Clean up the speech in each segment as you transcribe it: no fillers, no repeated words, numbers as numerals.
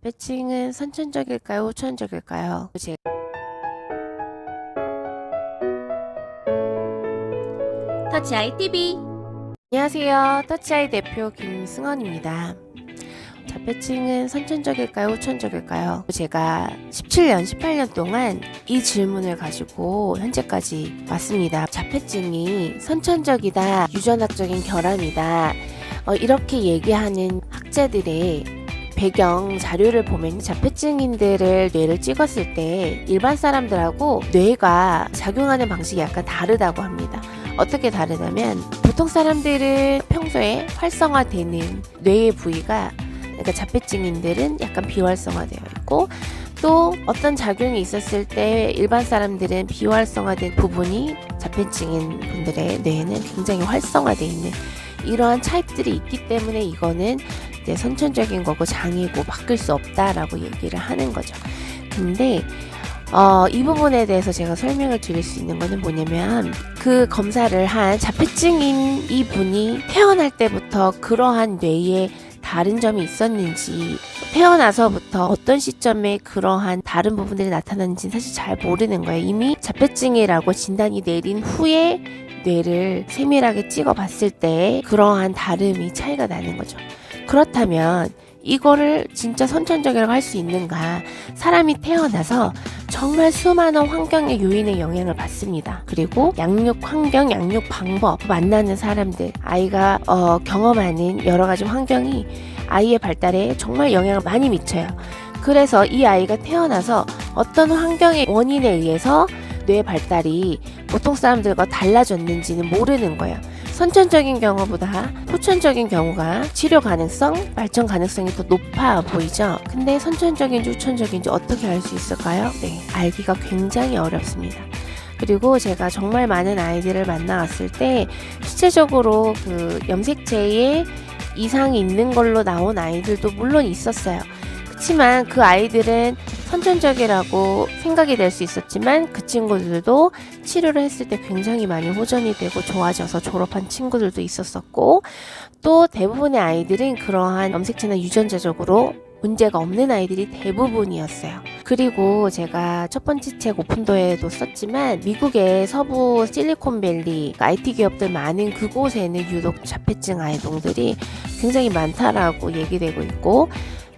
자폐증은 선천적일까요? 후천적일까요? 터치아이 TV. 안녕하세요. 터치아이 대표 김승원입니다. 자폐증은 선천적일까요? 후천적일까요? 제가 17년, 18년 동안 이 질문을 가지고 현재까지 왔습니다. 자폐증이 선천적이다, 유전학적인 결함이다, 이렇게 얘기하는 학자들의 배경 자료를 보면 자폐증인들을 뇌를 찍었을 때 일반 사람들하고 뇌가 작용하는 방식이 약간 다르다고 합니다. 어떻게 다르냐면 보통 사람들은 평소에 활성화되는 뇌의 부위가, 그러니까 자폐증인들은 약간 비활성화되어 있고, 또 어떤 작용이 있었을 때 일반 사람들은 비활성화된 부분이 자폐증인 분들의 뇌에는 굉장히 활성화되어 있는 이러한 차이들이 있기 때문에 이거는 이제 선천적인 거고 장애고 바뀔 수 없다라고 얘기를 하는 거죠. 근데 이 부분에 대해서 제가 설명을 드릴 수 있는 거는 뭐냐면, 그 검사를 한 자폐증인 이 분이 태어날 때부터 그러한 뇌에 다른 점이 있었는지, 태어나서부터 어떤 시점에 그러한 다른 부분들이 나타났는지 사실 잘 모르는 거예요. 이미 자폐증이라고 진단이 내린 후에 뇌를 세밀하게 찍어 봤을 때 그러한 다름이 차이가 나는 거죠. 그렇다면 이거를 진짜 선천적이라고 할 수 있는가? 사람이 태어나서 정말 수많은 환경의 요인의 영향을 받습니다. 그리고 양육 환경, 양육 방법, 만나는 사람들, 아이가 경험하는 여러 가지 환경이 아이의 발달에 정말 영향을 많이 미쳐요. 그래서 이 아이가 태어나서 어떤 환경의 원인에 의해서 뇌 발달이 보통 사람들과 달라졌는지는 모르는 거예요. 선천적인 경우보다 후천적인 경우가 치료 가능성, 발전 가능성이 더 높아 보이죠? 근데 선천적인지 후천적인지 어떻게 알 수 있을까요? 네, 알기가 굉장히 어렵습니다. 그리고 제가 정말 많은 아이들을 만나왔을 때 실제적으로 그 염색체에 이상이 있는 걸로 나온 아이들도 물론 있었어요. 그렇지만 그 아이들은 선천적이라고 생각이 될 수 있었지만 그 친구들도 치료를 했을 때 굉장히 많이 호전이 되고 좋아져서 졸업한 친구들도 있었었고, 또 대부분의 아이들은 그러한 염색체나 유전자적으로 문제가 없는 아이들이 대부분이었어요. 그리고 제가 첫 번째 책 오픈도에도 썼지만 미국의 서부 실리콘밸리 IT 기업들 많은 그곳에는 유독 자폐증 아이들이 굉장히 많다라고 얘기되고 있고,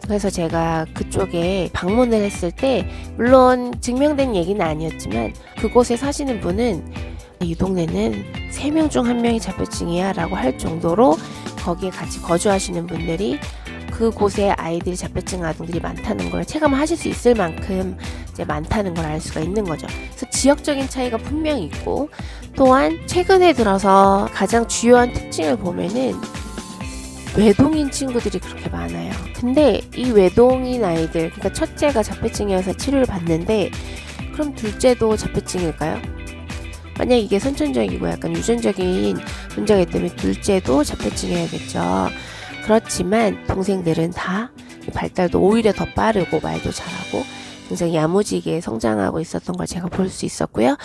그래서 제가 그쪽에 방문을 했을 때 물론 증명된 얘기는 아니었지만 그곳에 사시는 분은 이 동네는 3명 중 1명이 자폐증이야 라고 할 정도로 거기에 같이 거주하시는 분들이 그곳에 아이들이 자폐증 아동들이 많다는 걸 체감하실 수 있을 만큼 이제 많다는 걸 알 수가 있는 거죠. 그래서 지역적인 차이가 분명히 있고, 또한 최근에 들어서 가장 주요한 특징을 보면은 외동인 친구들이 그렇게 많아요. 근데 이 외동인 아이들, 그러니까 첫째가 자폐증이어서 치료를 받는데 그럼 둘째도 자폐증일까요? 만약 이게 선천적이고 약간 유전적인 문제가 있다면 둘째도 자폐증이어야겠죠. 그렇지만 동생들은 다 발달도 오히려 더 빠르고 말도 잘하고 굉장히 야무지게 성장하고 있었던 걸 제가 볼 수 있었고요.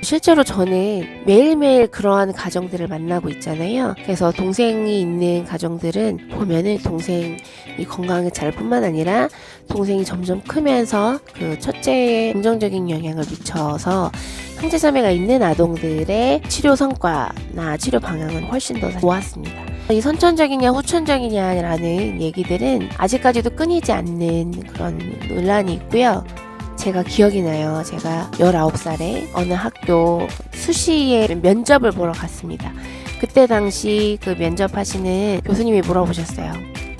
실제로 저는 매일매일 그러한 가정들을 만나고 있잖아요. 그래서 동생이 있는 가정들은 보면은 동생이 건강에 잘 뿐만 아니라 동생이 점점 크면서 그 첫째에 긍정적인 영향을 미쳐서 형제자매가 있는 아동들의 치료 성과나 치료 방향은 훨씬 더 좋았습니다. 이 선천적이냐 후천적이냐라는 얘기들은 아직까지도 끊이지 않는 그런 논란이 있고요. 제가 기억이 나요. 제가 19살에 어느 학교 수시에 면접을 보러 갔습니다. 그때 당시 그 면접하시는 교수님이 물어보셨어요.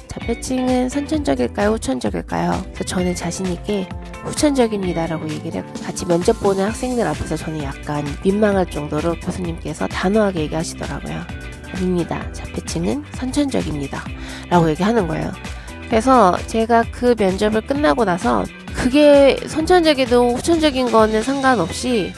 자폐증은 선천적일까요? 후천적일까요? 그래서 저는 자신있게 후천적입니다 라고 얘기를 같이 면접 보는 학생들 앞에서 저는 약간 민망할 정도로 교수님께서 단호하게 얘기하시더라고요. 아닙니다. 자폐증은 선천적입니다 라고 얘기하는 거예요. 그래서 제가 그 면접을 끝나고 나서 그게 선천적이든 후천적인 거는 상관없이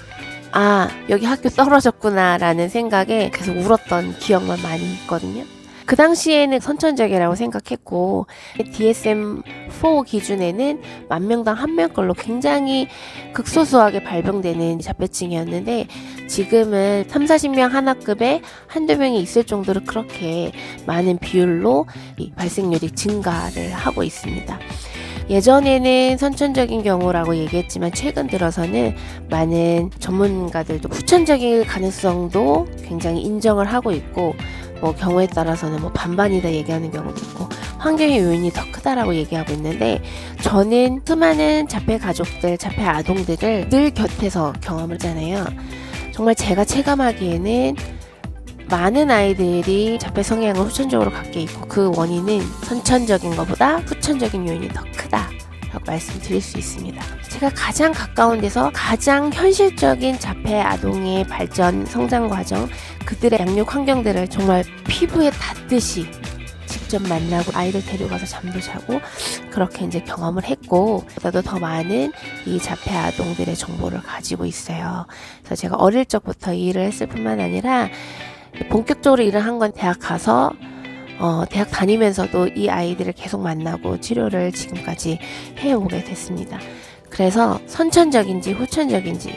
여기 학교 떨어졌구나 라는 생각에 계속 울었던 기억만 많이 있거든요. 그 당시에는 선천적이라고 생각했고 DSM-4 기준에는 10,000명당 1명 걸로 굉장히 극소수하게 발병되는 자폐증이었는데 지금은 30-40명 한 학급에 한두 명이 있을 정도로 그렇게 많은 비율로 이 발생률이 증가를 하고 있습니다. 예전에는 선천적인 경우라고 얘기했지만 최근 들어서는 많은 전문가들도 후천적일 가능성도 굉장히 인정을 하고 있고, 뭐 경우에 따라서는 뭐 반반이다 얘기하는 경우도 있고 환경의 요인이 더 크다라고 얘기하고 있는데, 저는 수많은 자폐 가족들, 자폐 아동들을 늘 곁에서 경험을 했잖아요. 정말 제가 체감하기에는 많은 아이들이 자폐 성향을 후천적으로 갖게 있고, 그 원인은 선천적인 것보다 후천적인 요인이 더 크다라고 말씀드릴 수 있습니다. 제가 가장 가까운 데서 가장 현실적인 자폐 아동의 발전, 성장 과정, 그들의 양육 환경들을 정말 피부에 닿듯이 직접 만나고 아이들 데려가서 잠도 자고 그렇게 이제 경험을 했고, 보다도 더 많은 이 자폐 아동들의 정보를 가지고 있어요. 그래서 제가 어릴 적부터 이 일을 했을 뿐만 아니라 본격적으로 일을 한 건 대학 가서 대학 다니면서도 이 아이들을 계속 만나고 치료를 지금까지 해오게 됐습니다. 그래서 선천적인지 후천적인지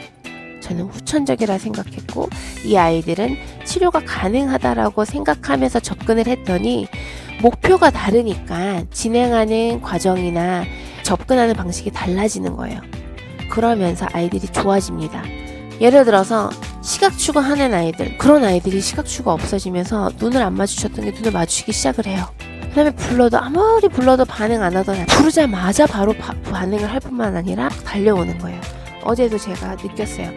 저는 후천적이라 생각했고, 이 아이들은 치료가 가능하다라고 생각하면서 접근을 했더니 목표가 다르니까 진행하는 과정이나 접근하는 방식이 달라지는 거예요. 그러면서 아이들이 좋아집니다. 예를 들어서 시각 추구하는 아이들, 그런 아이들이 시각 추구가 없어지면서 눈을 안 마주쳤던 게 눈을 마주치기 시작을 해요. 그 다음에 불러도 아무리 불러도 반응 안 하던 아이, 부르자마자 바로 반응을 할 뿐만 아니라 달려오는 거예요. 어제도 제가 느꼈어요.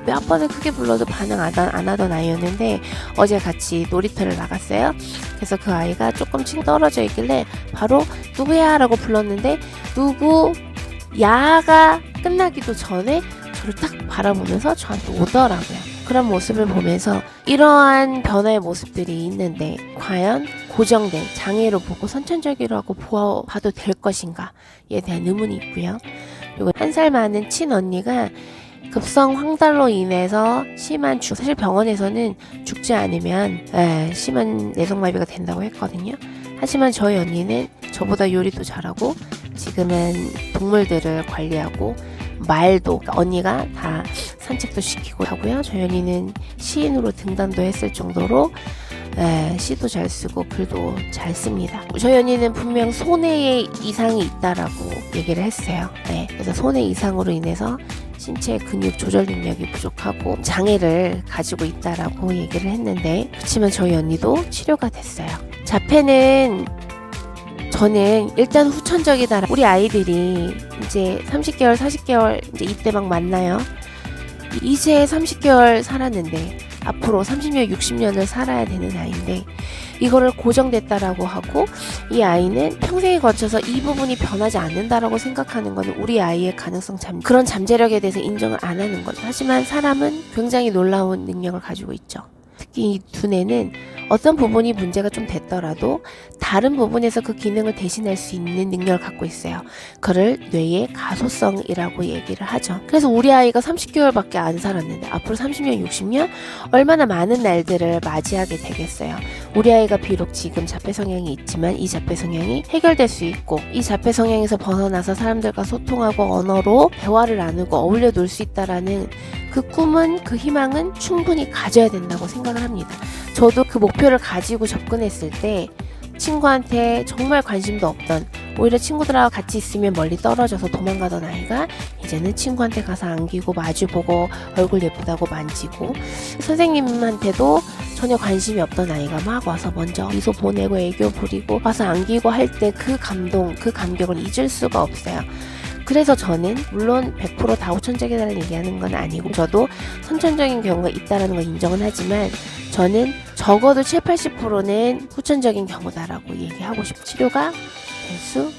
몇 번을 크게 불러도 반응 안 하던 아이였는데 어제 같이 놀이터를 나갔어요. 그래서 그 아이가 조금 층 떨어져 있길래 바로 누구야 라고 불렀는데, 누구 야가 끝나기도 전에 저를 딱 바라보면서 저한테 오더라고요. 그런 모습을 보면서 이러한 변화의 모습들이 있는데 과연 고정된 장애로 보고 선천적이라고 봐도 될 것인가에 대한 의문이 있고요. 그리고 1살 많은 친언니가 급성 황달로 인해서 심한 사실 병원에서는 죽지 않으면 심한 내성마비가 된다고 했거든요. 하지만 저희 언니는 저보다 요리도 잘하고 지금은 동물들을 관리하고 말도, 그러니까 언니가 다 산책도 시키고 하고요. 저희 언니는 시인으로 등단도 했을 정도로 시도 잘 쓰고 글도 잘 씁니다. 저희 언니는 분명 손해의 이상이 있다라고 얘기를 했어요. 그래서 손해 이상으로 인해서 신체 근육 조절 능력이 부족하고 장애를 가지고 있다라고 얘기를 했는데, 그렇지만 저희 언니도 치료가 됐어요. 자폐는 저는 일단 후천적이다. 우리 아이들이 이제 30개월, 40개월 이제 이때 막 만나요. 이제 30개월 살았는데 앞으로 30년, 60년을 살아야 되는 아이인데 이거를 고정됐다라고 하고 이 아이는 평생에 거쳐서 이 부분이 변하지 않는다라고 생각하는 것은 우리 아이의 가능성 그런 잠재력에 대해서 인정을 안 하는 거죠. 하지만 사람은 굉장히 놀라운 능력을 가지고 있죠. 특히 이 두뇌는 어떤 부분이 문제가 좀 됐더라도 다른 부분에서 그 기능을 대신할 수 있는 능력을 갖고 있어요. 그를 뇌의 가소성이라고 얘기를 하죠. 그래서 우리 아이가 30개월밖에 안 살았는데 앞으로 30년, 60년 얼마나 많은 날들을 맞이하게 되겠어요. 우리 아이가 비록 지금 자폐 성향이 있지만 이 자폐 성향이 해결될 수 있고, 이 자폐 성향에서 벗어나서 사람들과 소통하고 언어로 대화를 나누고 어울려 놀 수 있다라는 그 꿈은, 그 희망은 충분히 가져야 된다고 생각을 합니다. 저도 그 목표를 가지고 접근했을 때 친구한테 정말 관심도 없던, 오히려 친구들하고 같이 있으면 멀리 떨어져서 도망가던 아이가 이제는 친구한테 가서 안기고 마주보고 얼굴 예쁘다고 만지고, 선생님한테도 전혀 관심이 없던 아이가 막 와서 먼저 미소 보내고 애교 부리고 와서 안기고 할 때 그 감동, 그 감격을 잊을 수가 없어요. 그래서 저는 물론 100% 다 후천적이라는 얘기하는 건 아니고 저도 선천적인 경우가 있다는 걸 인정은 하지만 저는 적어도 70, 80%는 후천적인 경우다라고 얘기하고 싶어요. 치료가 될 수